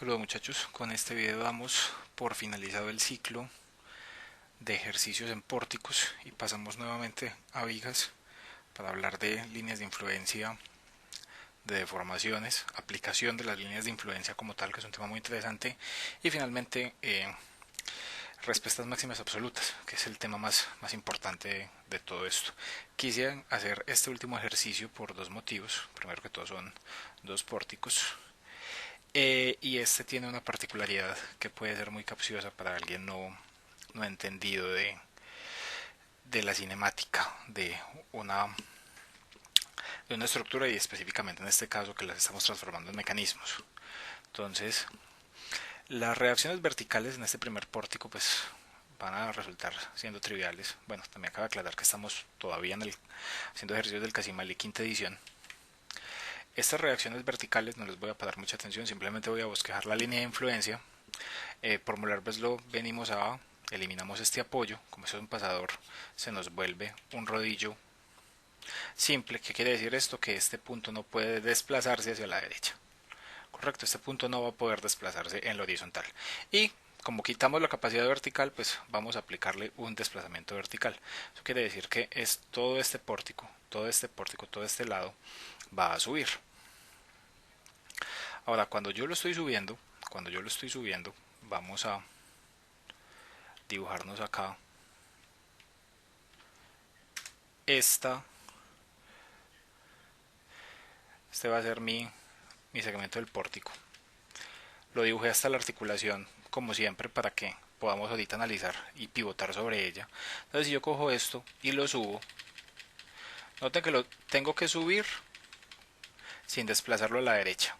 Saludos muchachos, con este video damos por finalizado el ciclo de ejercicios en pórticos y pasamos nuevamente a vigas para hablar de líneas de influencia, de deformaciones, aplicación de las líneas de influencia como tal, que es un tema muy interesante, y finalmente respuestas máximas absolutas, que es el tema más importante de todo esto. Quise hacer este último ejercicio por dos motivos. Primero que todo son dos pórticos. Y este tiene una particularidad que puede ser muy capciosa para alguien no entendido de la cinemática una, de una estructura y específicamente en este caso que las estamos transformando en mecanismos. Entonces, las reacciones verticales en este primer pórtico pues van a resultar siendo triviales. Bueno, también acaba de aclarar que estamos todavía haciendo ejercicios del Casimal y quinta edición. Estas reacciones verticales no les voy a parar mucha atención, simplemente voy a bosquejar la línea de influencia. Por Moeller-Beslow venimos eliminamos este apoyo, como eso es un pasador, se nos vuelve un rodillo simple. ¿Qué quiere decir esto? Que este punto no puede desplazarse hacia la derecha. Correcto, este punto no va a poder desplazarse en la horizontal. Y como quitamos la capacidad vertical, pues vamos a aplicarle un desplazamiento vertical. Eso quiere decir que es todo este pórtico, todo este lado va a subir. Ahora, cuando yo lo estoy subiendo, vamos a dibujarnos acá esta. Este va a ser mi segmento del pórtico. Lo dibujé hasta la articulación, como siempre, para que podamos ahorita analizar y pivotar sobre ella. Entonces, si yo cojo esto y lo subo, noten que lo tengo que subir sin desplazarlo a la derecha.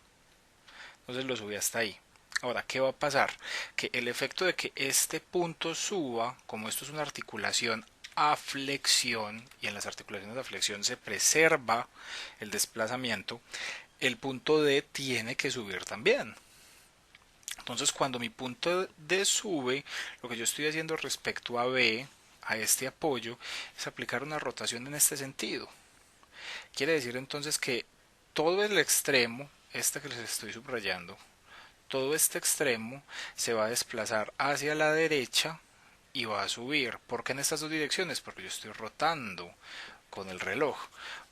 Entonces lo subí hasta ahí. Ahora, ¿qué va a pasar? Que el efecto de que este punto suba, como esto es una articulación a flexión, y en las articulaciones a flexión se preserva el desplazamiento, el punto D tiene que subir también. Entonces, cuando mi punto D sube, lo que yo estoy haciendo respecto a B, a este apoyo, es aplicar una rotación en este sentido. Quiere decir entonces que todo el extremo, este que les estoy subrayando, todo este extremo se va a desplazar hacia la derecha y va a subir. ¿Por qué en estas dos direcciones? Porque yo estoy rotando con el reloj.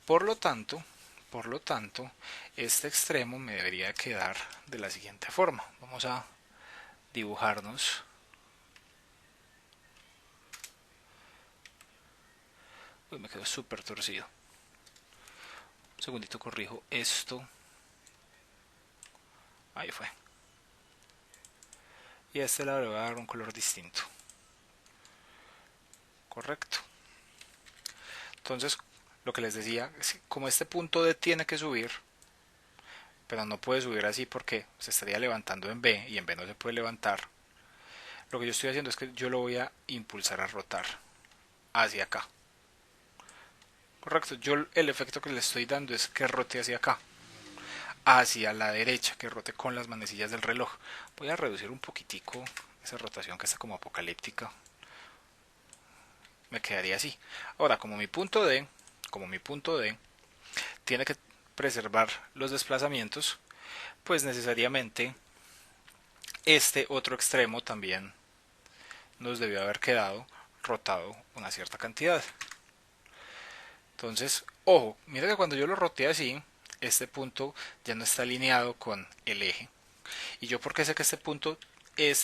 Por lo tanto, este extremo me debería quedar de la siguiente forma. Vamos a dibujarnos. Uy, me quedó súper torcido. Un segundito, corrijo esto. Ahí fue. Y a este lado le voy a dar un color distinto. Correcto. Entonces, lo que les decía, como este punto D tiene que subir, pero no puede subir así porque se estaría levantando en B y en B no se puede levantar, lo que yo estoy haciendo es que yo lo voy a impulsar a rotar hacia acá. Correcto, yo el efecto que le estoy dando es que rote hacia acá, hacia la derecha, que rote con las manecillas del reloj. Voy a reducir un poquitico esa rotación que está como apocalíptica. Me quedaría así. Ahora, como mi punto D tiene que preservar los desplazamientos, pues necesariamente este otro extremo también nos debió haber quedado rotado una cierta cantidad. Entonces, ojo, mira que cuando yo lo roteé así, este punto ya no está alineado con el eje. ¿Y yo por qué sé que este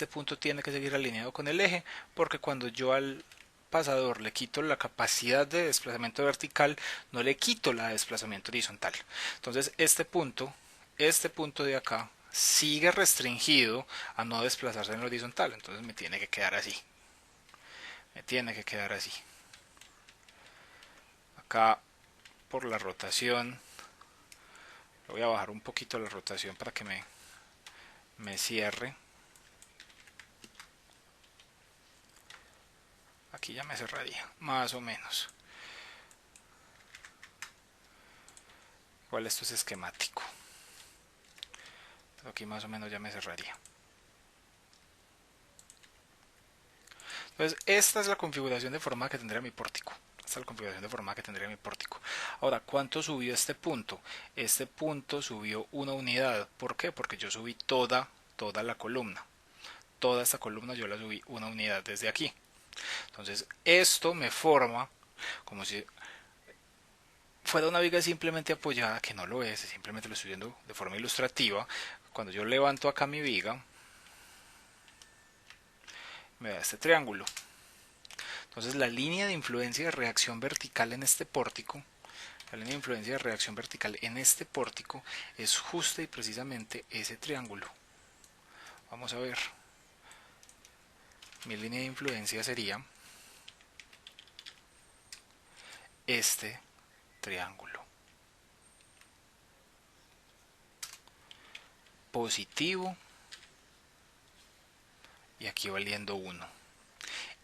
punto tiene que seguir alineado con el eje? Porque cuando yo al pasador le quito la capacidad de desplazamiento vertical, no le quito la de desplazamiento horizontal. Entonces, este punto de acá sigue restringido a no desplazarse en el horizontal. Entonces me tiene que quedar así. Me tiene que quedar así. Acá por la rotación, le voy a bajar un poquito la rotación para que me cierre. Aquí ya me cerraría, más o menos. Igual esto es esquemático. Pero aquí más o menos ya me cerraría. Entonces, esta es la configuración de forma que tendría mi pórtico. Esta es la configuración de forma que tendría mi pórtico. Ahora, ¿cuánto subió este punto? Este punto subió una unidad. ¿Por qué? Porque yo subí toda toda la columna. Toda esta columna yo la subí una unidad desde aquí. Entonces esto me forma como si fuera una viga simplemente apoyada, que no lo es, simplemente lo estoy viendo de forma ilustrativa. Cuando yo levanto acá mi viga, me da este triángulo. Entonces la línea de influencia de reacción vertical en este pórtico, la línea de influencia de reacción vertical en este pórtico es justa y precisamente ese triángulo. Vamos a ver. Mi línea de influencia sería este triángulo. Positivo y aquí valiendo 1.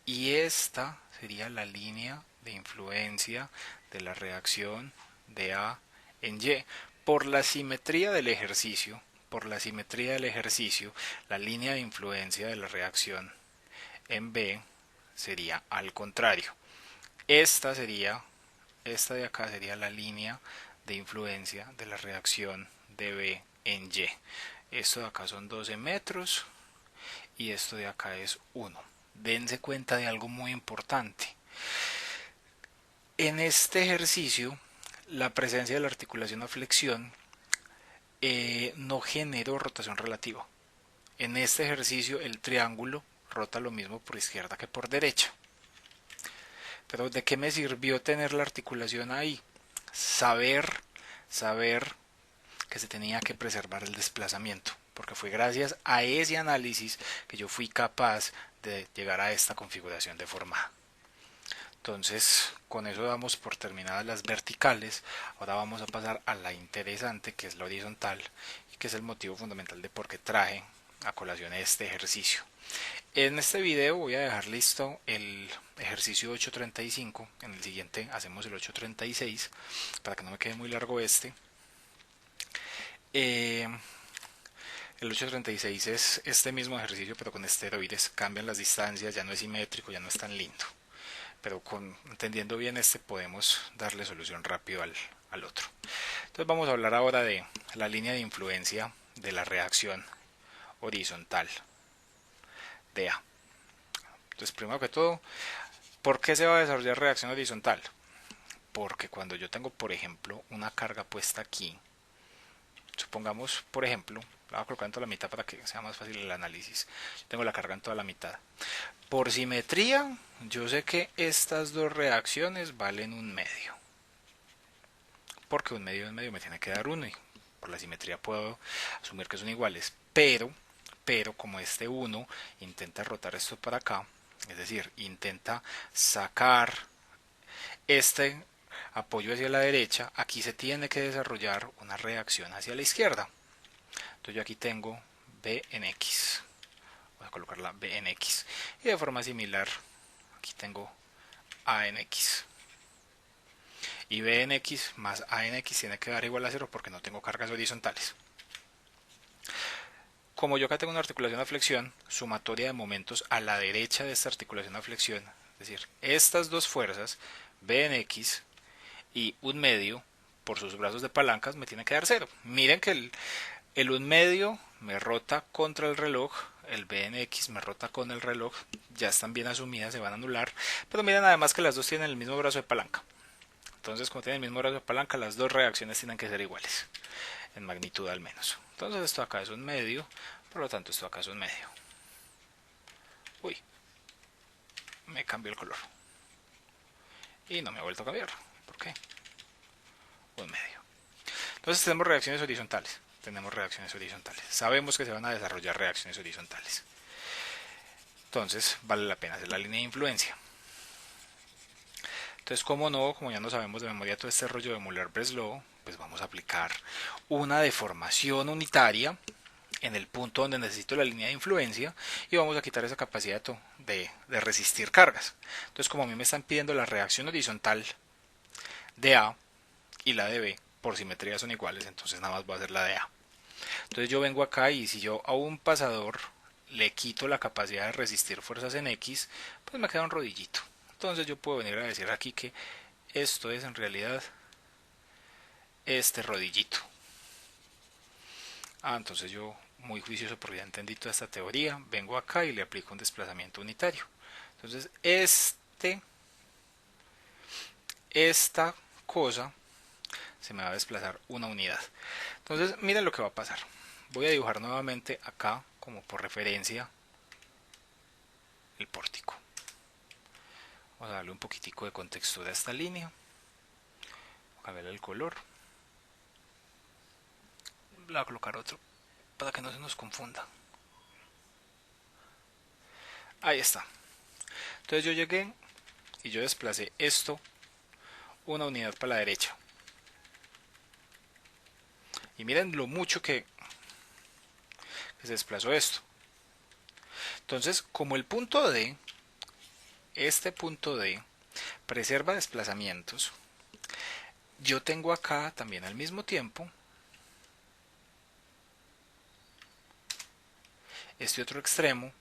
Y esta sería la línea de influencia de la reacción de A en Y. Por la simetría del ejercicio, la línea de influencia de la reacción en B sería al contrario. Esta de acá sería la línea de influencia de la reacción de B en Y. Esto de acá son 12 metros y esto de acá es 1. Dense cuenta de algo muy importante. En este ejercicio, la presencia de la articulación a flexión no generó rotación relativa. En este ejercicio, el triángulo rota lo mismo por izquierda que por derecha. Pero ¿de qué me sirvió tener la articulación ahí? Saber que se tenía que preservar el desplazamiento, porque fue gracias a ese análisis que yo fui capaz de llegar a esta configuración deformada. Entonces, con eso damos por terminadas las verticales. Ahora vamos a pasar a la interesante, que es la horizontal, y que es el motivo fundamental de por qué traje a colación este ejercicio. En este video voy a dejar listo el ejercicio 835. En el siguiente hacemos el 836 para que no me quede muy largo este. El 836 es este mismo ejercicio pero con esteroides. Cambian las distancias, ya no es simétrico, ya no es tan lindo. Pero entendiendo bien este podemos darle solución rápido al otro. Entonces vamos a hablar ahora de la línea de influencia de la reacción horizontal de A. Entonces primero que todo, ¿por qué se va a desarrollar reacción horizontal? Porque cuando yo tengo, por ejemplo, una carga puesta aquí, supongamos, por ejemplo, la voy a colocar en toda la mitad para que sea más fácil el análisis. Yo tengo la carga en toda la mitad. Por simetría, yo sé que estas dos reacciones valen 1/2. Porque 1/2 me tiene que dar 1 y por la simetría puedo asumir que son iguales. Pero como este 1 intenta rotar esto para acá, es decir, intenta sacar este apoyo hacia la derecha, aquí se tiene que desarrollar una reacción hacia la izquierda. Entonces yo aquí tengo B en X. Voy a colocarla B en X. Y de forma similar, aquí tengo A en X. Y B en X más A en X tiene que dar igual a 0 porque no tengo cargas horizontales. Como yo acá tengo una articulación a flexión, sumatoria de momentos a la derecha de esta articulación a flexión, es decir, estas dos fuerzas, B en X y 1/2 por sus brazos de palancas me tiene que dar 0. Miren que el 1/2 me rota contra el reloj, el B en X me rota con el reloj, ya están bien asumidas, se van a anular, pero miren además que las dos tienen el mismo brazo de palanca. Entonces, como tienen el mismo brazo de palanca, las dos reacciones tienen que ser iguales, en magnitud al menos. Entonces esto acá es 1/2, por lo tanto esto acá es 1/2. Uy, me cambió el color. Y no me ha vuelto a cambiar. ¿Por qué? 1/2. Entonces tenemos reacciones horizontales. Sabemos que se van a desarrollar reacciones horizontales. Entonces vale la pena hacer la línea de influencia. Entonces, como ya no sabemos de memoria todo este rollo de Müller-Breslau, pues vamos a aplicar una deformación unitaria en el punto donde necesito la línea de influencia y vamos a quitar esa capacidad de resistir cargas. Entonces, como a mí me están pidiendo la reacción horizontal de A y la de B, por simetría son iguales, entonces nada más voy a hacer la de A. Entonces yo vengo acá y si yo a un pasador le quito la capacidad de resistir fuerzas en X, pues me queda un rodillito. Entonces yo puedo venir a decir aquí que esto es en realidad este rodillito. Entonces yo, muy juicioso porque ya entendí toda esta teoría, vengo acá y le aplico un desplazamiento unitario. Entonces esta cosa se me va a desplazar una unidad. Entonces miren lo que va a pasar. Voy a dibujar nuevamente acá, como por referencia, el pórtico. Vamos a darle un poquitico de contextura a esta línea. A ver el color. Le voy a colocar otro para que no se nos confunda. Ahí está. Entonces yo llegué y yo desplacé esto una unidad para la derecha. Y miren lo mucho que se desplazó esto. Entonces, como el punto D, este punto D, preserva desplazamientos, yo tengo acá también al mismo tiempo este otro extremo.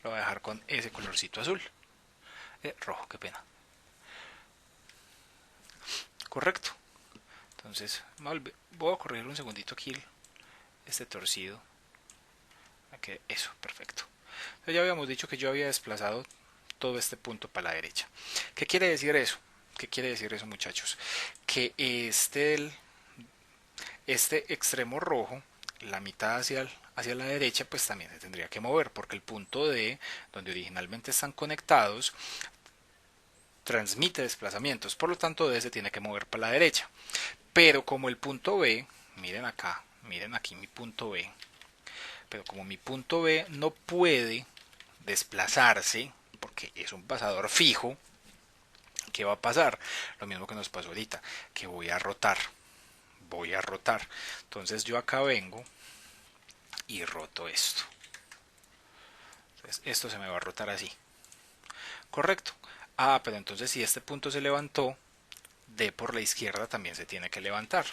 Lo voy a dejar con ese colorcito azul. Rojo, qué pena. Correcto. Entonces, voy a corregir un segundito aquí este torcido. Eso, perfecto. Entonces ya habíamos dicho que yo había desplazado todo este punto para la derecha. ¿Qué quiere decir eso? ¿Qué quiere decir eso, muchachos? Que este extremo rojo, la mitad hacia la derecha, pues también se tendría que mover, porque el punto D, donde originalmente están conectados, transmite desplazamientos, por lo tanto D se tiene que mover para la derecha. Pero como el punto B, miren acá, miren aquí mi punto B, pero como mi punto B no puede desplazarse, porque es un pasador fijo, ¿qué va a pasar? Lo mismo que nos pasó ahorita, que voy a rotar. Entonces yo acá vengo y roto esto. Entonces esto se me va a rotar así. Correcto. Pero entonces si este punto se levantó, D por la izquierda también se tiene que levantar.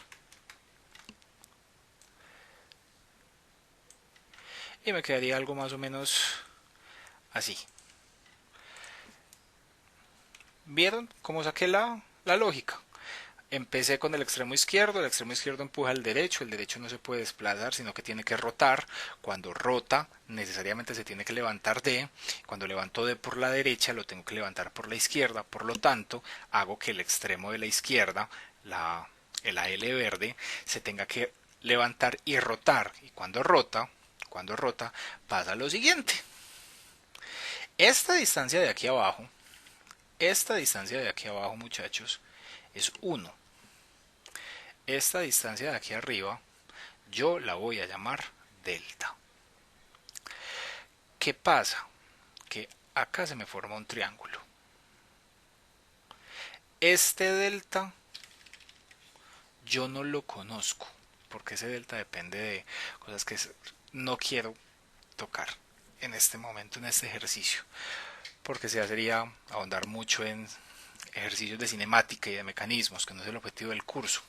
Y me quedaría algo más o menos así. ¿Vieron cómo saqué la lógica? Empecé con el extremo izquierdo empuja al derecho, el derecho no se puede desplazar, sino que tiene que rotar. Cuando rota, necesariamente se tiene que levantar D. Cuando levanto D por la derecha, lo tengo que levantar por la izquierda. Por lo tanto, hago que el extremo de la izquierda, el AL verde, se tenga que levantar y rotar. Y cuando rota, pasa lo siguiente. Esta distancia de aquí abajo, muchachos, es 1. Esta distancia de aquí arriba yo la voy a llamar delta. ¿Qué pasa? Que acá se me forma un triángulo. Este delta yo no lo conozco, porque ese delta depende de cosas que no quiero tocar en este momento, en este ejercicio, porque ya sería ahondar mucho en ejercicios de cinemática y de mecanismos, que no es el objetivo del curso.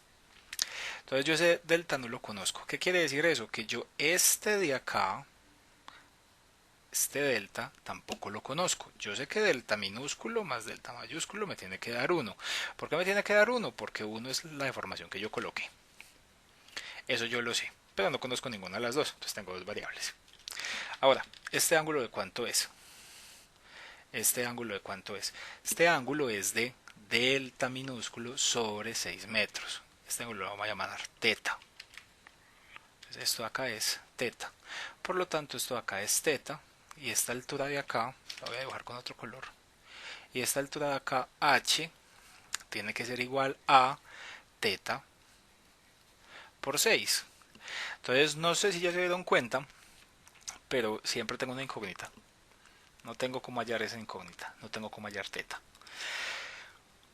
Entonces yo ese delta no lo conozco. ¿Qué quiere decir eso? Que yo este de acá, este delta, tampoco lo conozco. Yo sé que delta minúsculo más delta mayúsculo me tiene que dar 1. ¿Por qué me tiene que dar 1? Porque 1 es la deformación que yo coloqué. Eso yo lo sé, pero no conozco ninguna de las dos, entonces tengo dos variables. Ahora, ¿este ángulo de cuánto es? Este ángulo es de delta minúsculo sobre 6 metros. Este ángulo lo vamos a llamar teta. Entonces esto de acá es teta. Por lo tanto, esto de acá es teta. Y esta altura de acá, la voy a dibujar con otro color. Y esta altura de acá, h, tiene que ser igual a teta por 6. Entonces, no sé si ya se dieron cuenta, pero siempre tengo una incógnita. No tengo cómo hallar esa incógnita. No tengo cómo hallar teta.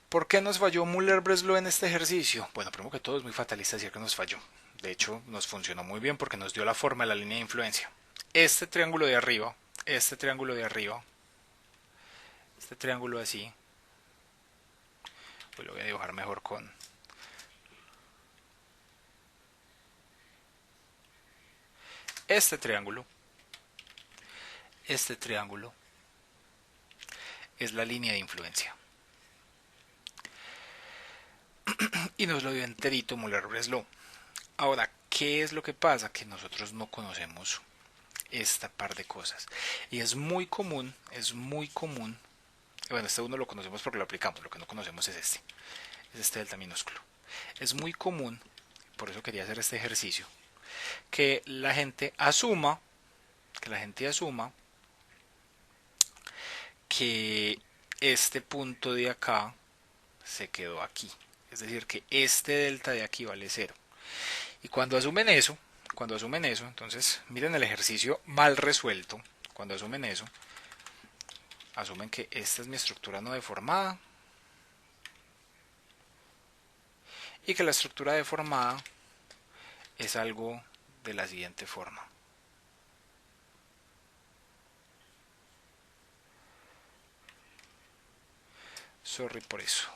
¿Por qué nos falló Müller-Breslau en este ejercicio? Bueno, primero que todo es muy fatalista decir que nos falló. De hecho, nos funcionó muy bien porque nos dio la forma de la línea de influencia. Este triángulo de arriba, este triángulo así, pues lo voy a dibujar mejor con este triángulo es la línea de influencia. y nos lo dio enterito Müller-Breslau. Ahora, ¿qué es lo que pasa? Que nosotros no conocemos esta par de cosas. Y es muy común, bueno, este uno lo conocemos porque lo aplicamos, lo que no conocemos es este delta minúsculo. Es muy común, por eso quería hacer este ejercicio, que la gente asuma, que este punto de acá se quedó aquí. Es decir, que este delta de aquí vale cero. Y cuando asumen eso, entonces miren el ejercicio mal resuelto. Cuando asumen eso, asumen que esta es mi estructura no deformada y que la estructura deformada es algo de la siguiente forma. Sorry por eso.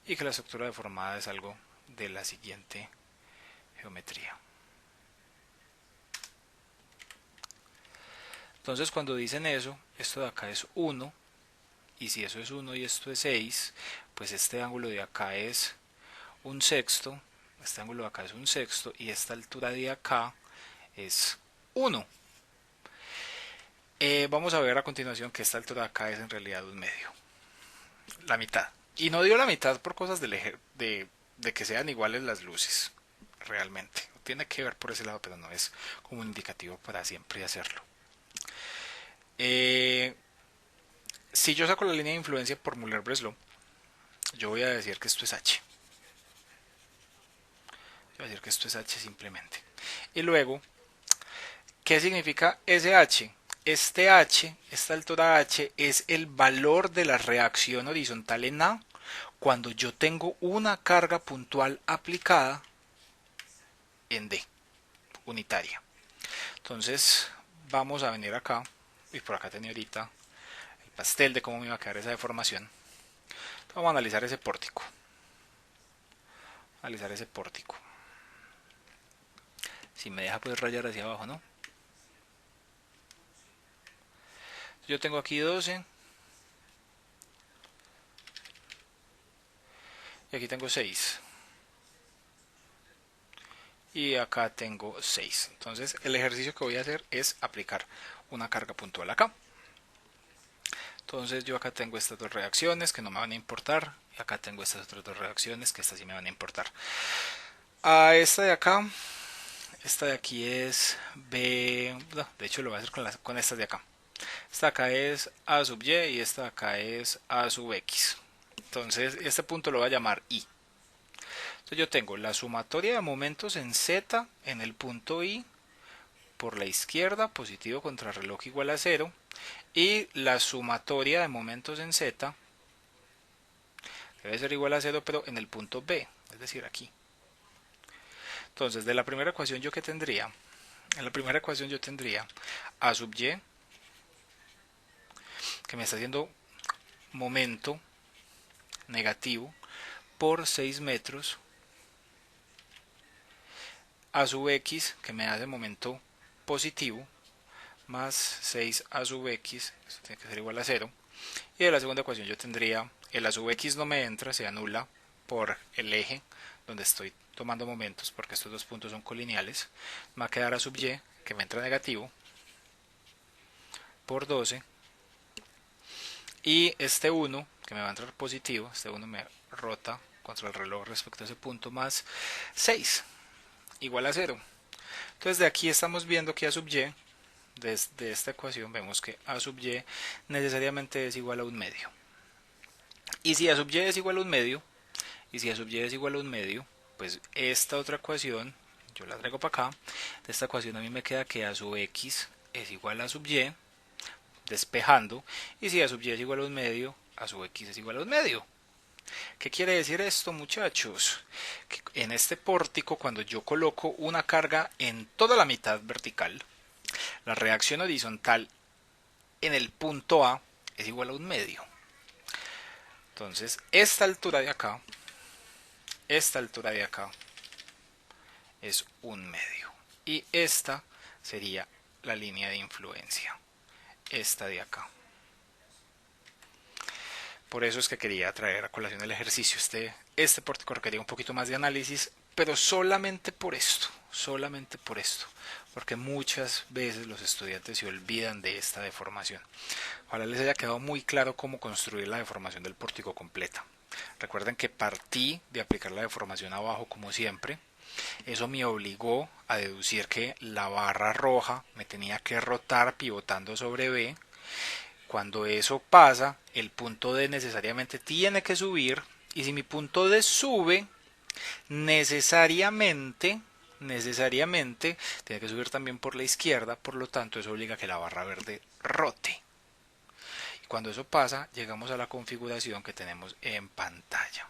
Y que la estructura deformada es algo de la siguiente geometría. Entonces cuando dicen eso, esto de acá es 1, y si eso es 1 y esto es 6, pues este ángulo de acá es un sexto, este ángulo de acá es un sexto, y esta altura de acá es 1. Vamos a ver a continuación que esta altura de acá es en realidad un medio, la mitad. Y no dio la mitad por cosas de que sean iguales las luces, realmente. Tiene que ver por ese lado, pero no es como un indicativo para siempre hacerlo. Si yo saco la línea de influencia por Müller-Breslau, yo voy a decir que esto es H. Yo voy a decir que esto es H simplemente. Y luego, ¿qué significa ese H? Este H, esta altura H, es el valor de la reacción horizontal en A cuando yo tengo una carga puntual aplicada en D, unitaria. Entonces, vamos a venir acá, y por acá tenía ahorita el pastel de cómo me iba a quedar esa deformación. Entonces, vamos a analizar ese pórtico. Si me deja pues rayar hacia abajo, ¿no? Yo tengo aquí 12 y aquí tengo 6 y acá tengo 6. Entonces el ejercicio que voy a hacer es aplicar una carga puntual acá. Entonces yo acá tengo estas dos reacciones que no me van a importar y acá tengo estas otras dos reacciones que estas sí me van a importar. A esta de acá, esta de aquí es B, no, de hecho lo voy a hacer con estas de acá. Esta de acá es A sub Y y esta de acá es A sub X. Entonces este punto lo voy a llamar I. Entonces yo tengo la sumatoria de momentos en Z en el punto I por la izquierda, positivo contrarreloj igual a 0, y la sumatoria de momentos en Z debe ser igual a 0 pero en el punto B, es decir aquí. Entonces de la primera ecuación yo que tendría, en la primera ecuación yo tendría A sub Y que me está haciendo momento negativo por 6 metros, A sub X que me hace momento positivo más 6A sub X, esto tiene que ser igual a 0, y de la segunda ecuación yo tendría el A sub X no me entra, se anula por el eje donde estoy tomando momentos porque estos dos puntos son colineales, me va a quedar A sub Y que me entra negativo por 12 y este 1 que me va a entrar positivo, este 1 me rota contra el reloj respecto a ese punto más 6 igual a 0. Entonces de aquí estamos viendo que A sub Y, desde esta ecuación vemos que A sub Y necesariamente es igual a un medio. Y si A sub Y es igual a un medio, pues esta otra ecuación, yo la traigo para acá, de esta ecuación a mí me queda que A sub X es igual a sub Y, despejando, y si A sub Y es igual a un medio, A sub X es igual a un medio. ¿Qué quiere decir esto, muchachos? Que en este pórtico, cuando yo coloco una carga en toda la mitad vertical, la reacción horizontal en el punto A es igual a un medio. Entonces, esta altura de acá es un medio. Y esta sería la línea de influencia, esta de acá. Por eso es que quería traer a colación el ejercicio. Este pórtico requería un poquito más de análisis, pero solamente por esto, porque muchas veces los estudiantes se olvidan de esta deformación. Ojalá les haya quedado muy claro cómo construir la deformación del pórtico completa. Recuerden que partí de aplicar la deformación abajo como siempre. Eso me obligó a deducir que la barra roja me tenía que rotar pivotando sobre B. Cuando eso pasa, el punto D necesariamente tiene que subir, y si mi punto D sube, necesariamente tiene que subir también por la izquierda, por lo tanto eso obliga a que la barra verde rote. Y cuando eso pasa, llegamos a la configuración que tenemos en pantalla.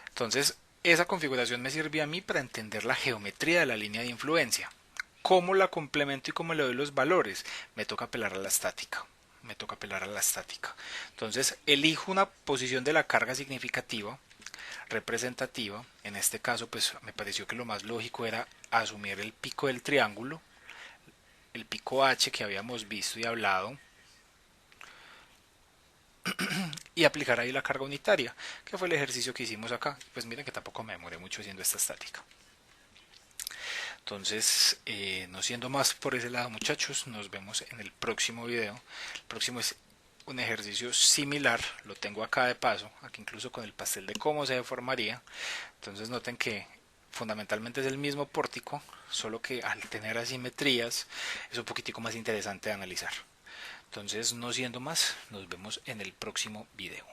Entonces, esa configuración me sirve a mí para entender la geometría de la línea de influencia. ¿Cómo la complemento y cómo le doy los valores? Me toca apelar a la estática. Entonces, elijo una posición de la carga significativa, representativa. En este caso, pues me pareció que lo más lógico era asumir el pico del triángulo, el pico H que habíamos visto y hablado, y aplicar ahí la carga unitaria, que fue el ejercicio que hicimos acá. Pues miren que tampoco me demoré mucho haciendo esta estática. Entonces, no siendo más por ese lado, muchachos, nos vemos en el próximo video. El próximo es un ejercicio similar, lo tengo acá de paso, aquí incluso con el pastel de cómo se deformaría. Entonces noten que fundamentalmente es el mismo pórtico, solo que al tener asimetrías es un poquitico más interesante de analizar. Entonces, no siendo más, nos vemos en el próximo video.